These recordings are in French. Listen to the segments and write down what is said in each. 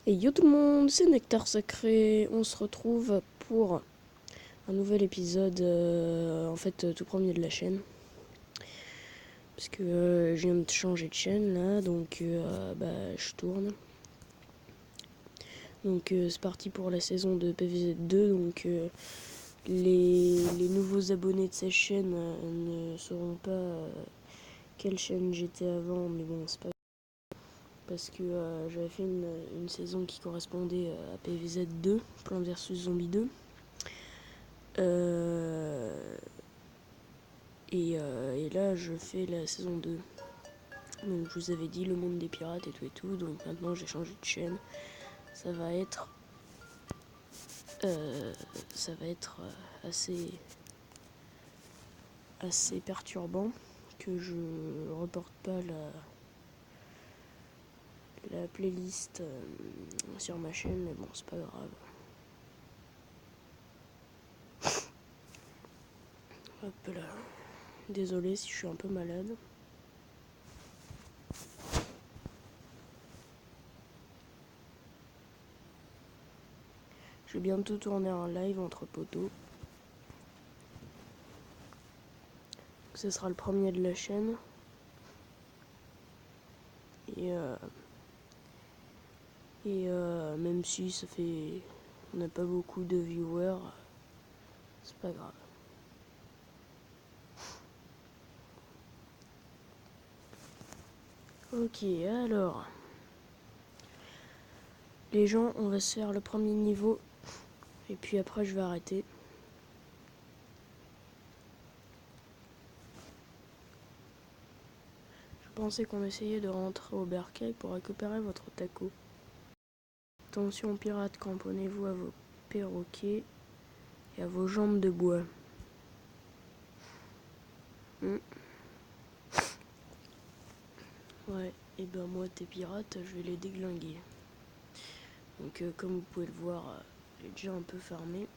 Et yo tout le monde, c'est Nectar Sacré. On se retrouve pour un nouvel épisode, tout premier de la chaîne. Parce que je viens de changer de chaîne là, donc je tourne. Donc c'est parti pour la saison de PVZ2. Donc les nouveaux abonnés de cette chaîne ne sauront pas quelle chaîne j'étais avant, mais bon, c'est pas parce que j'avais fait une saison qui correspondait à PVZ2, Plants vs Zombies 2. Et là, je fais la saison 2. Donc, je vous avais dit le monde des pirates et tout. Donc, maintenant, j'ai changé de chaîne. Ça va être assez perturbant que je reporte pas la playlist sur ma chaîne, mais bon, c'est pas grave. Hop là. Désolé si je suis un peu malade. Je vais bientôt tourner un live entre poteaux. Ce sera le premier de la chaîne. Et même si on n'a pas beaucoup de viewers, c'est pas grave. Ok, alors les gens, on va se faire le premier niveau et puis après je vais arrêter. Je pensais qu'on essayait de rentrer au bercail pour récupérer votre taco. Attention pirates, cramponnez-vous à vos perroquets et à vos jambes de bois. Ouais, et ben moi tes pirates, je vais les déglinguer. Donc comme vous pouvez le voir, j'ai déjà un peu farmé.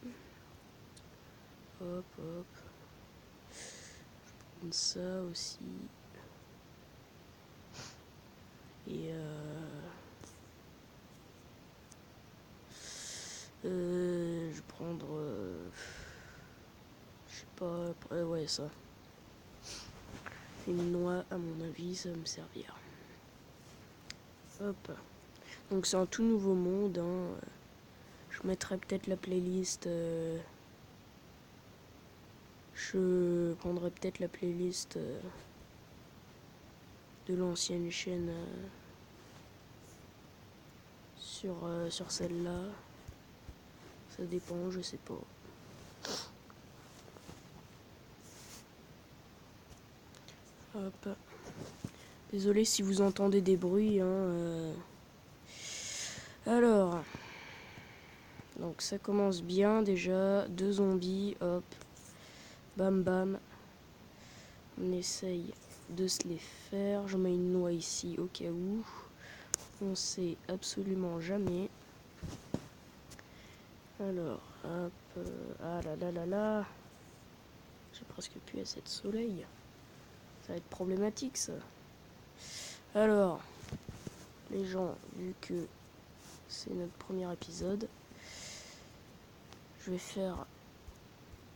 Hop hop. Je prends ça aussi. Et je vais prendre je sais pas, ouais ça. Une noix à mon avis ça va me servir. Hop. Donc c'est un tout nouveau monde, hein. Je mettrai peut-être la playlist. Je prendrai peut-être la playlist de l'ancienne chaîne sur celle-là. Ça dépend, je sais pas. Hop. Désolé si vous entendez des bruits, hein. Alors. Donc ça commence bien déjà. 2 zombies, hop. Bam bam. On essaye de se les faire. Je mets une noix ici au cas où. On sait absolument jamais. Alors, hop. Ah là là là là. J'ai presque plus assez de soleil. Ça va être problématique ça. Alors, les gens, vu que c'est notre premier épisode, je vais faire,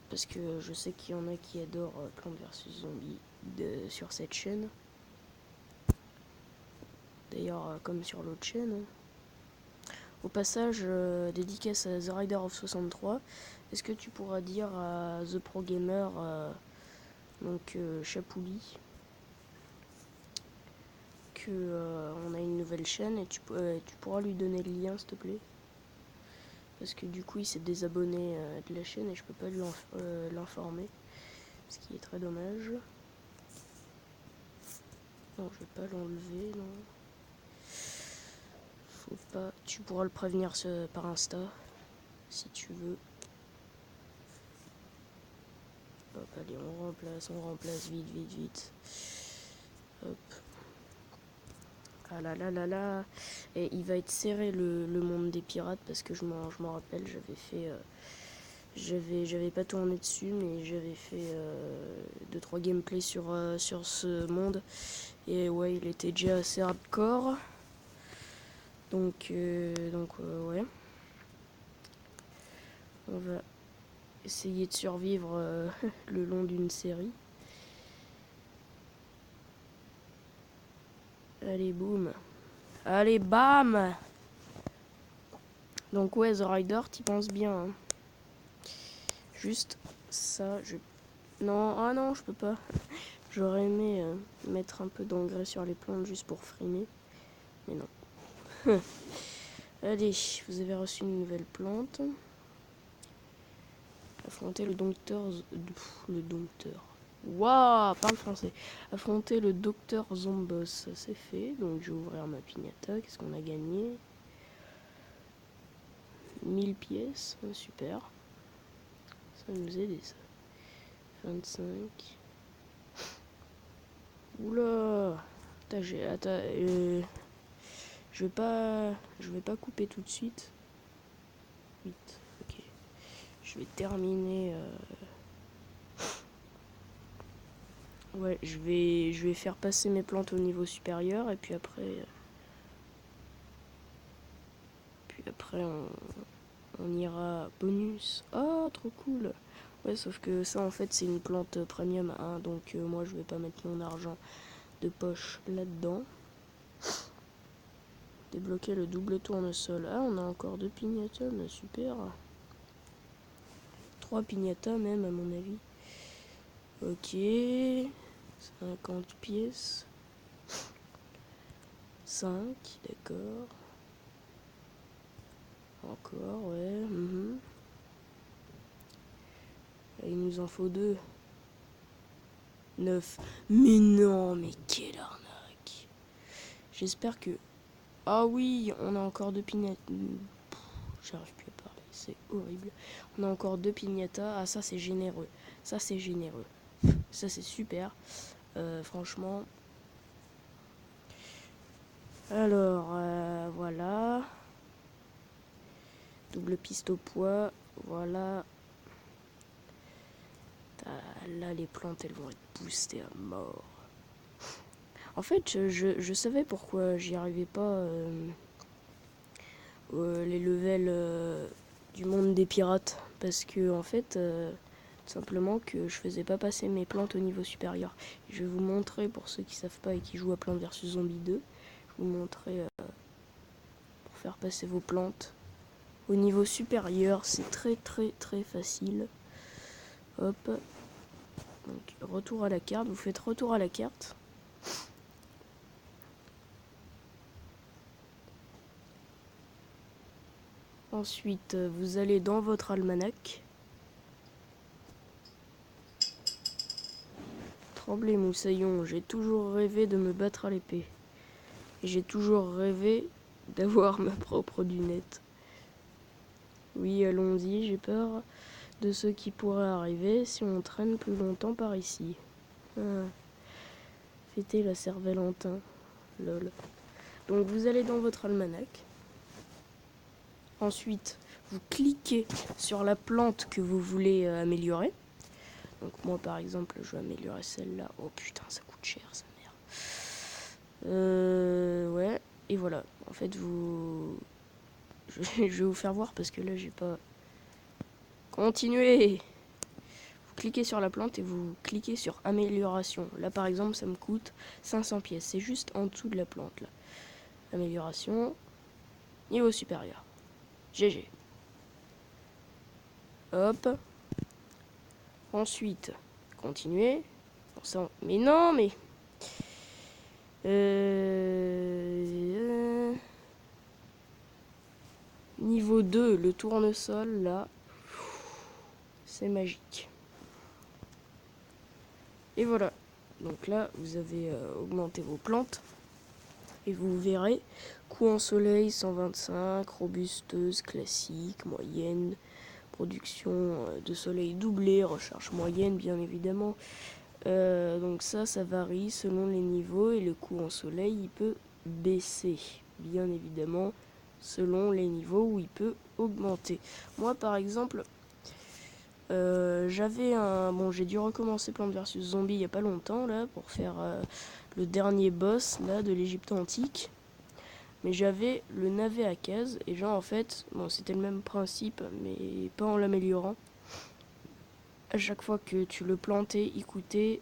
parce que je sais qu'il y en a qui adorent Plants vs Zombies sur cette chaîne. D'ailleurs, comme sur l'autre chaîne. Au passage, dédicace à The Rider of 63. Est-ce que tu pourras dire à The Pro Gamer, donc Chapouli, que on a une nouvelle chaîne et tu pourras lui donner le lien s'il te plaît, parce que du coup il s'est désabonné de la chaîne et je peux pas lui l'informer, ce qui est très dommage. Non, je vais pas l'enlever, non. Faut pas. Tu pourras le prévenir par Insta si tu veux. Hop, allez, on remplace vite. Hop. Ah là là là là. Et il va être serré le monde des pirates parce que je m'en rappelle, j'avais pas tourné dessus, mais j'avais fait 2-3 gameplays sur ce monde. Et ouais, il était déjà assez hardcore. Donc ouais. On va essayer de survivre le long d'une série. Allez, boum. Allez, bam. Donc ouais, The Rider, t'y penses bien. Hein. Juste ça, Non, ah non, je peux pas. J'aurais aimé mettre un peu d'engrais sur les plantes juste pour frimer. Mais non. Allez, vous avez reçu une nouvelle plante. Affronter le dompteur... Le dompteur. Waouh, parle français. Affronter le docteur Zombos, c'est fait. Donc je vais ouvrir ma pignata. Qu'est-ce qu'on a gagné? 1000 pièces, super. Ça va nous aider ça. 25. Oula. Attends, je vais pas couper tout de suite. 8, ok. Je vais terminer. Ouais, je vais faire passer mes plantes au niveau supérieur et puis après on ira bonus. Oh, trop cool. Ouais, sauf que ça en fait c'est une plante premium 1, donc moi je vais pas mettre mon argent de poche là-dedans. Débloquer le double tournesol. Ah, on a encore 2 pignatas, super. 3 pignatas même à mon avis. Ok. 50 pièces. 5, d'accord. Encore, ouais. Et il nous en faut 2. 9. Mais non, mais quelle arnaque. J'espère que... Ah oui, on a encore 2 pignatas. J'arrive plus à parler, c'est horrible. On a encore 2 pignatas. Ah, ça c'est généreux. Ça c'est généreux. Ça c'est super. Franchement. Alors, voilà. Double piste au poids. Voilà. Là, les plantes, elles vont être boostées à mort. En fait, je savais pourquoi j'y arrivais pas. Les levels du monde des pirates. Parce que, en fait, tout simplement que je faisais pas passer mes plantes au niveau supérieur. Je vais vous montrer, pour ceux qui savent pas et qui jouent à Plants vs Zombies 2, je vais vous montrer pour faire passer vos plantes au niveau supérieur. C'est très très très facile. Hop. Donc retour à la carte. Vous faites retour à la carte. Ensuite, vous allez dans votre almanach. Tremblez, moussaillon, j'ai toujours rêvé de me battre à l'épée. Et j'ai toujours rêvé d'avoir ma propre dunette. Oui, allons-y, j'ai peur de ce qui pourrait arriver si on traîne plus longtemps par ici. Ah. Fêter la Saint-Valentin. Lol. Donc vous allez dans votre almanach. Ensuite, vous cliquez sur la plante que vous voulez améliorer. Donc moi par exemple, je vais améliorer celle-là. Oh putain, ça coûte cher, sa mère. Ouais, et voilà. En fait, je vais vous faire voir parce que là, j'ai pas... Continuez. Vous cliquez sur la plante et vous cliquez sur amélioration. Là par exemple, ça me coûte 500 pièces. C'est juste en dessous de la plante, là. Amélioration. Niveau supérieur. GG. Hop. Ensuite, continuer. Mais non, mais... Niveau 2, le tournesol, là. C'est magique. Et voilà. Donc là, vous avez augmenté vos plantes. Et vous verrez, coup en soleil 125, robusteuse, classique, moyenne, production de soleil doublée, recharge moyenne bien évidemment. Donc ça varie selon les niveaux et le coup en soleil il peut baisser bien évidemment selon les niveaux où il peut augmenter. Moi par exemple, j'avais un... Bon, j'ai dû recommencer Plants vs Zombies il n'y a pas longtemps là pour faire le dernier boss là de l'Égypte antique. Mais j'avais le navet à case, et genre en fait, bon c'était le même principe, mais pas en l'améliorant. À chaque fois que tu le plantais, il coûtait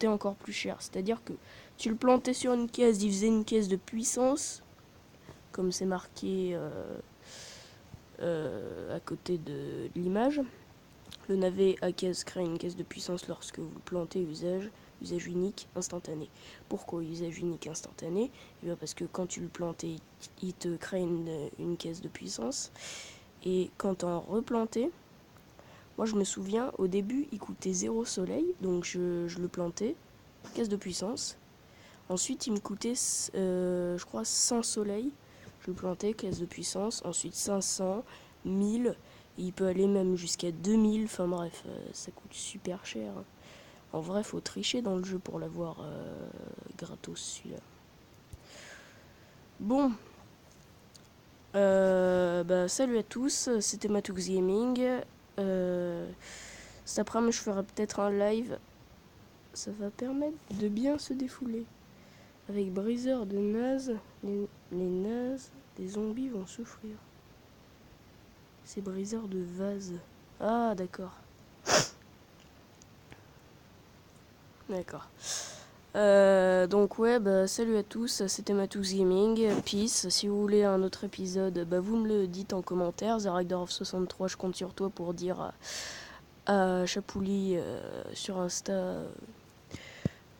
encore plus cher. C'est-à-dire que tu le plantais sur une caisse, il faisait une caisse de puissance, comme c'est marqué à côté de l'image. Le navet à caisse crée une caisse de puissance lorsque vous le plantez usage unique instantané. Pourquoi usage unique instantané? Eh bien parce que quand tu le plantais, il te crée une caisse de puissance. Et quand tu en replantais, moi je me souviens, au début il coûtait 0 soleil, donc je le plantais, caisse de puissance. Ensuite il me coûtait, je crois, 100 soleil, je le plantais, caisse de puissance. Ensuite 500, 1000, il peut aller même jusqu'à 2000, enfin bref, ça coûte super cher. En vrai, faut tricher dans le jeu pour l'avoir gratos celui-là. Bon, salut à tous, c'était Matoux Gaming. Cet après-midi, je ferai peut-être un live. Ça va permettre de bien se défouler. Avec briseur de naze, les nazes des zombies vont souffrir. C'est briseur de vase. Ah, d'accord. D'accord. Donc ouais, salut à tous, c'était Matoux Gaming, peace. Si vous voulez un autre épisode, vous me le dites en commentaire. Zaragdorf63, je compte sur toi pour dire à Chapouli sur Insta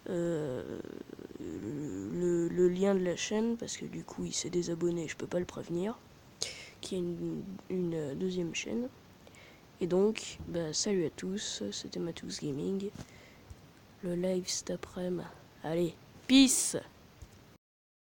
le lien de la chaîne, parce que du coup il s'est désabonné, je peux pas le prévenir, qu'il y a une deuxième chaîne. Et donc, salut à tous, c'était Matoux Gaming. Le live cet après-midi. Allez, peace!